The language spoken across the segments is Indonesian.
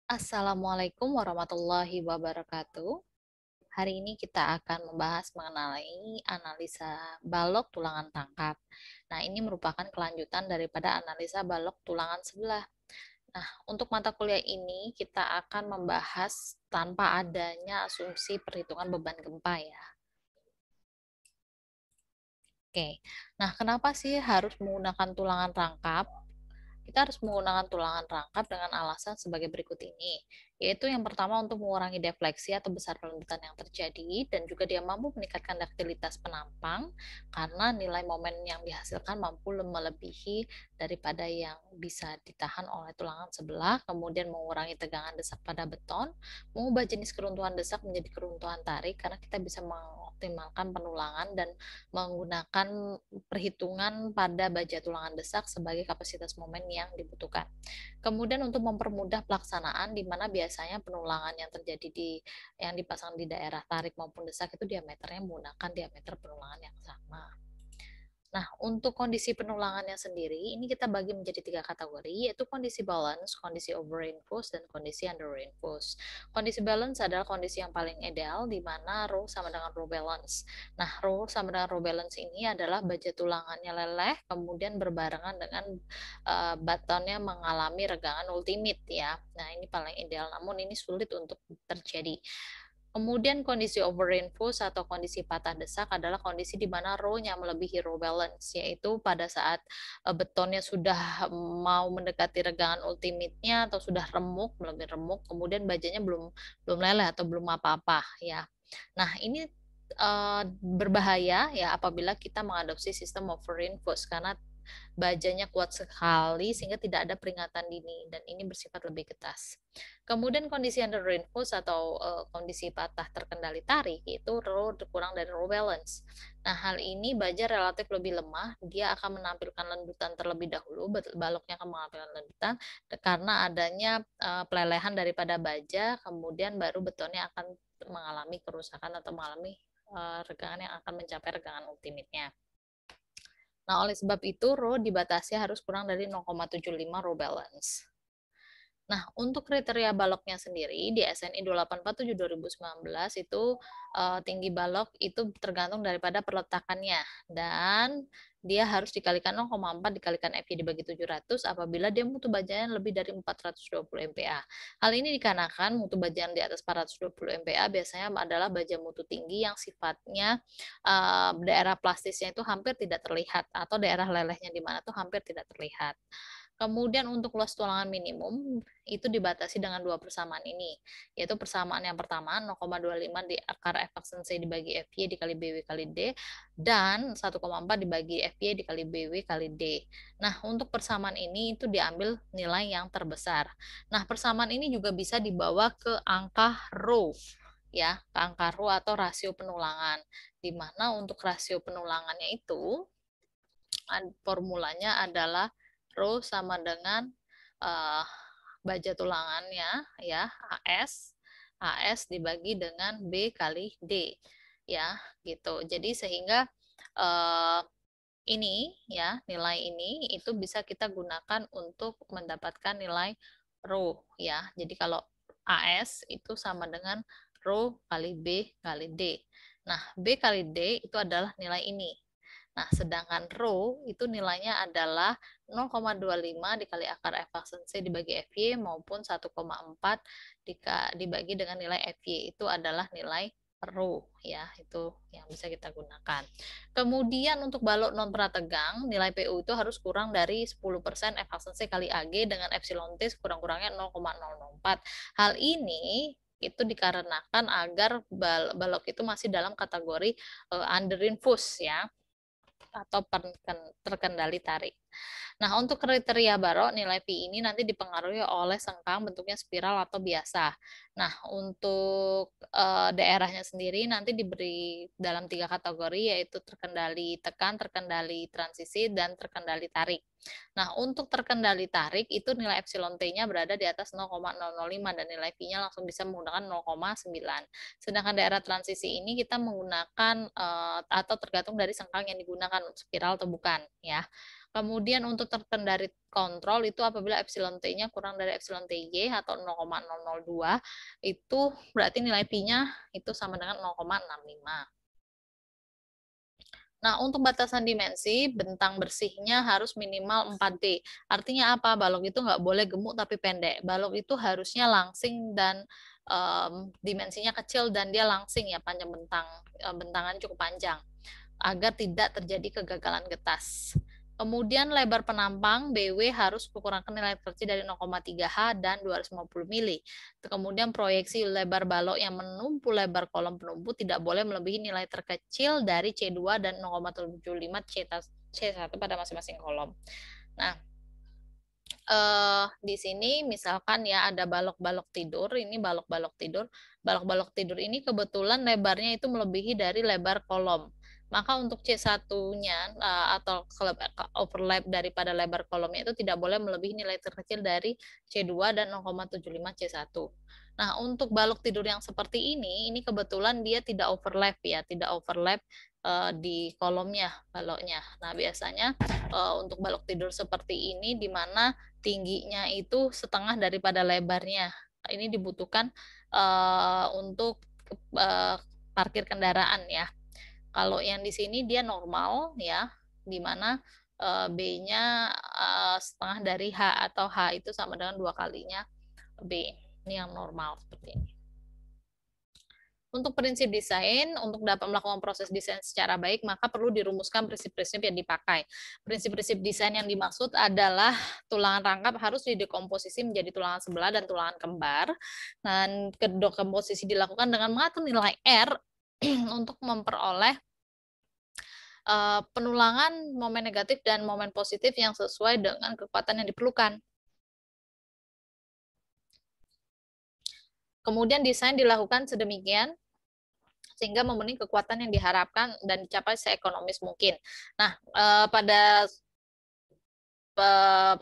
Assalamualaikum warahmatullahi wabarakatuh. Hari ini kita akan membahas mengenai analisa balok tulangan tangkap. Nah, ini merupakan kelanjutan daripada analisa balok tulangan sebelah. Nah, untuk mata kuliah ini kita akan membahas tanpa adanya asumsi perhitungan beban gempa ya. Oke. Nah, kenapa sih harus menggunakan tulangan rangkap? Kita harus menggunakan tulangan rangkap dengan alasan sebagai berikut ini, yaitu yang pertama untuk mengurangi defleksi atau besar pelembutan yang terjadi, dan juga dia mampu meningkatkan duktilitas penampang karena nilai momen yang dihasilkan mampu melebihi daripada yang bisa ditahan oleh tulangan sebelah, kemudian mengurangi tegangan desak pada beton, mengubah jenis keruntuhan desak menjadi keruntuhan tarik karena kita bisa mengoptimalkan penulangan dan menggunakan perhitungan pada baja tulangan desak sebagai kapasitas momen yang dibutuhkan. Kemudian untuk mempermudah pelaksanaan di mana biasanya penulangan yang terjadi yang dipasang di daerah tarik maupun desak itu diameternya menggunakan diameter penulangan yang sama. Nah, untuk kondisi penulangannya sendiri, ini kita bagi menjadi 3 kategori, yaitu kondisi balance, kondisi over reinforced, dan kondisi under reinforced. Kondisi balance adalah kondisi yang paling ideal, di mana row sama dengan row balance. Nah, row sama dengan row balance ini adalah baja tulangannya leleh, kemudian berbarengan dengan batonnya mengalami regangan ultimate ya. Nah, ini paling ideal, namun ini sulit untuk terjadi. Kemudian kondisi over-reinforce atau kondisi patah desak adalah kondisi di mana row-nya melebihi row balance, yaitu pada saat betonnya sudah mau mendekati regangan ultimate-nya atau sudah remuk, melebihi remuk, kemudian bajanya belum belum leleh atau belum apa-apa ya. Nah, ini berbahaya ya apabila kita mengadopsi sistem over-reinforce karena bajanya kuat sekali sehingga tidak ada peringatan dini dan ini bersifat lebih ketas. Kemudian kondisi under reinforce atau kondisi patah terkendali tarik itu row kurang dari row balance. Nah, hal ini baja relatif lebih lemah, dia akan menampilkan lendutan terlebih dahulu, baloknya akan menampilkan lendutan karena adanya pelelehan daripada baja, kemudian baru betonnya akan mengalami kerusakan atau mengalami regangan yang akan mencapai regangan ultimate-nya. Nah, oleh sebab itu, row dibatasi harus kurang dari 0,75 row balance. Nah, untuk kriteria baloknya sendiri di SNI 2847 2019 itu tinggi balok itu tergantung daripada perletakannya dan dia harus dikalikan 0,4 dikalikan FY dibagi 700 apabila dia mutu bajanya lebih dari 420 MPa. Hal ini dikarenakan mutu baja yang di atas 420 MPa biasanya adalah baja mutu tinggi yang sifatnya daerah plastisnya itu hampir tidak terlihat atau daerah lelehnya di mana tuh hampir tidak terlihat. Kemudian untuk luas tulangan minimum itu dibatasi dengan dua persamaan ini, yaitu persamaan yang pertama 0,25 di akar F aksen C dibagi FY dikali BW kali D, dan 1,4 dibagi FY dikali BW kali D. Nah, untuk persamaan ini itu diambil nilai yang terbesar. Nah, persamaan ini juga bisa dibawa ke angka rho, ya, ke angka rho atau rasio penulangan, di mana untuk rasio penulangannya itu formulanya adalah rho sama dengan uh, baja tulangannya ya AS dibagi dengan B kali D ya gitu. Jadi sehingga uh, ini ya nilai ini itu bisa kita gunakan untuk mendapatkan nilai rho ya. Jadi kalau AS itu sama dengan rho kali B kali D. Nah, B kali D itu adalah nilai ini. Nah, sedangkan rho itu nilainya adalah 0,25 dikali akar F aksen C dibagi FY maupun 1,4 dibagi dengan nilai FY itu adalah nilai rho ya, itu yang bisa kita gunakan. Kemudian untuk balok non prategang, nilai PU itu harus kurang dari 10% F aksen C kali AG dengan epsilon T kurang-kurangnya 0,004. Hal ini itu dikarenakan agar balok itu masih dalam kategori under infus ya atau terkendali tarik. Nah, untuk kriteria barok, nilai Pi ini nanti dipengaruhi oleh sengkang bentuknya spiral atau biasa. Nah, untuk daerahnya sendiri nanti diberi dalam 3 kategori, yaitu terkendali tekan, terkendali transisi, dan terkendali tarik. Nah, untuk terkendali tarik, itu nilai epsilon T-nya berada di atas 0,005 dan nilai Pi-nya langsung bisa menggunakan 0,9. Sedangkan daerah transisi ini kita menggunakan atau tergantung dari sengkang yang digunakan, spiral atau bukan, ya. Kemudian untuk terkendali kontrol itu apabila epsilon T-nya kurang dari epsilon TY atau 0,002, itu berarti nilai Pi-nya itu sama dengan 0,65. Nah, untuk batasan dimensi, bentang bersihnya harus minimal 4D. Artinya apa? Balok itu nggak boleh gemuk tapi pendek. Balok itu harusnya langsing dan dimensinya kecil dan dia langsing ya, panjang bentangan cukup panjang agar tidak terjadi kegagalan getas. Kemudian lebar penampang BW harus kurangkan nilai terkecil dari 0,3H dan 250 mili. Kemudian proyeksi lebar balok yang menumpu lebar kolom penumpu tidak boleh melebihi nilai terkecil dari C2 dan 0,75 C1 pada masing-masing kolom. Nah, di sini misalkan ya ada balok-balok tidur, ini balok-balok tidur. Balok-balok tidur ini kebetulan lebarnya itu melebihi dari lebar kolom. Maka untuk C1-nya atau overlap daripada lebar kolomnya itu tidak boleh melebihi nilai terkecil dari C2 dan 0,75 C1. Nah, untuk balok tidur yang seperti ini kebetulan dia tidak overlap ya, tidak overlap di kolomnya, baloknya. Nah, biasanya untuk balok tidur seperti ini di mana tingginya itu setengah daripada lebarnya. Ini dibutuhkan untuk parkir kendaraan ya. Kalau yang di sini dia normal ya, di mana B-nya setengah dari H atau H itu sama dengan 2 kalinya B. Ini yang normal seperti ini. Untuk prinsip desain, untuk dapat melakukan proses desain secara baik, maka perlu dirumuskan prinsip-prinsip yang dipakai. Prinsip-prinsip desain yang dimaksud adalah tulangan rangkap harus didekomposisi menjadi tulangan sebelah dan tulangan kembar. Dan dekomposisi dilakukan dengan mengatur nilai R untuk memperoleh penulangan momen negatif dan momen positif yang sesuai dengan kekuatan yang diperlukan. Kemudian desain dilakukan sedemikian sehingga memenuhi kekuatan yang diharapkan dan dicapai seekonomis mungkin. Nah, pada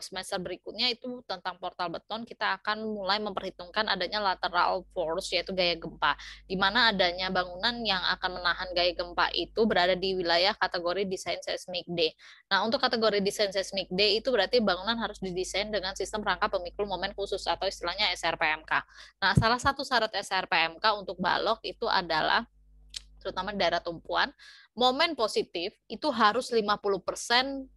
semester berikutnya itu tentang portal beton, kita akan mulai memperhitungkan adanya lateral force, yaitu gaya gempa, di mana adanya bangunan yang akan menahan gaya gempa itu berada di wilayah kategori desain seismik D. Nah, untuk kategori desain seismik D itu berarti bangunan harus didesain dengan sistem rangka pemikul momen khusus atau istilahnya SRPMK. Nah, salah satu syarat SRPMK untuk balok itu adalah terutama daerah tumpuan, momen positif itu harus 50%,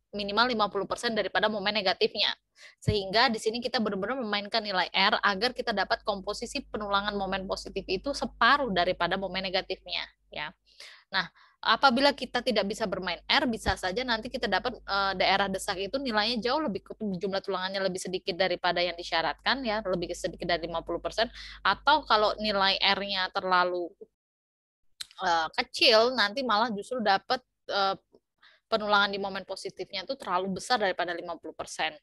minimal 50% daripada momen negatifnya. Sehingga di sini kita benar-benar memainkan nilai R agar kita dapat komposisi penulangan momen positif itu separuh daripada momen negatifnya, ya. Nah, apabila kita tidak bisa bermain R, bisa saja nanti kita dapat daerah desak itu nilainya jauh lebih, jumlah tulangannya lebih sedikit daripada yang disyaratkan ya, lebih sedikit dari 50%, atau kalau nilai R-nya terlalu kecil, nanti malah justru dapat penulangan di momen positifnya itu terlalu besar daripada 50%.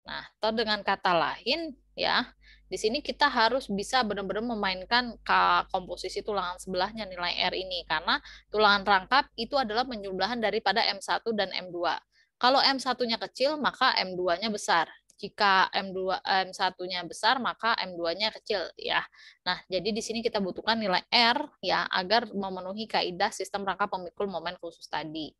Nah, atau dengan kata lain ya, di sini kita harus bisa benar-benar memainkan komposisi tulangan sebelahnya nilai R ini, karena tulangan rangkap itu adalah penjumlahan daripada M1 dan M2. Kalau M1-nya kecil, maka M2-nya besar. Jika M1-nya besar, maka M2-nya kecil ya. Nah, jadi di sini kita butuhkan nilai R ya agar memenuhi kaidah sistem rangkap pemikul momen khusus tadi.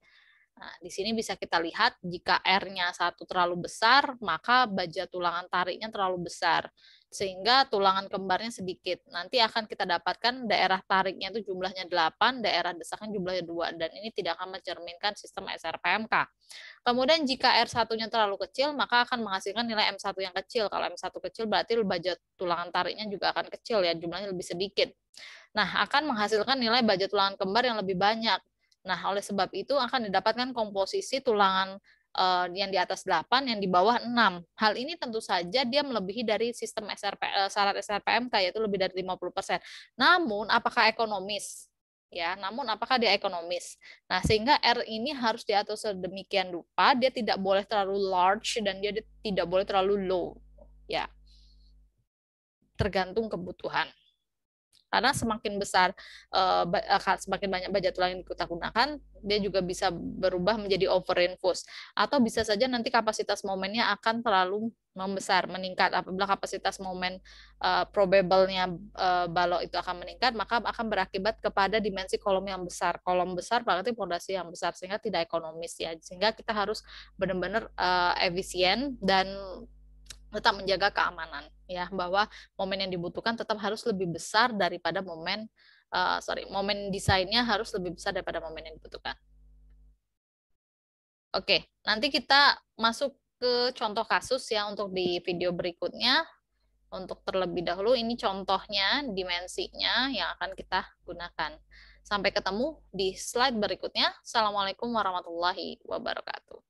Nah, di sini bisa kita lihat jika R-nya 1 terlalu besar, maka baja tulangan tariknya terlalu besar. Sehingga tulangan kembarnya sedikit. Nanti akan kita dapatkan daerah tariknya itu jumlahnya 8, daerah desaknya jumlahnya 2. Dan ini tidak akan mencerminkan sistem SRPMK. Kemudian jika R1-nya terlalu kecil, maka akan menghasilkan nilai M1 yang kecil. Kalau M1 kecil berarti baja tulangan tariknya juga akan kecil ya, jumlahnya lebih sedikit. Nah, akan menghasilkan nilai baja tulangan kembar yang lebih banyak. Nah, oleh sebab itu akan didapatkan komposisi tulangan yang di atas 8, yang di bawah 6. Hal ini tentu saja dia melebihi dari sistem syarat SRPMK, yaitu lebih dari 50%. Namun, apakah ekonomis? Ya, namun apakah dia ekonomis? Nah, sehingga R ini harus diatur sedemikian rupa, dia tidak boleh terlalu large dan dia tidak boleh terlalu low. Ya, tergantung kebutuhan. Karena semakin besar, semakin banyak baja tulang yang kita gunakan, dia juga bisa berubah menjadi over reinforce. Atau bisa saja nanti kapasitas momennya akan terlalu membesar, meningkat. Apabila kapasitas momen probable-nya balok itu akan meningkat, maka akan berakibat kepada dimensi kolom yang besar. Kolom besar berarti pondasi yang besar, sehingga tidak ekonomis ya. Sehingga kita harus benar-benar efisien dan tetap menjaga keamanan ya, bahwa momen yang dibutuhkan tetap harus lebih besar daripada momen desainnya harus lebih besar daripada momen yang dibutuhkan. Oke, nanti kita masuk ke contoh kasus ya untuk di video berikutnya. Untuk terlebih dahulu ini contohnya, dimensinya yang akan kita gunakan. Sampai ketemu di slide berikutnya. Assalamualaikum warahmatullahi wabarakatuh.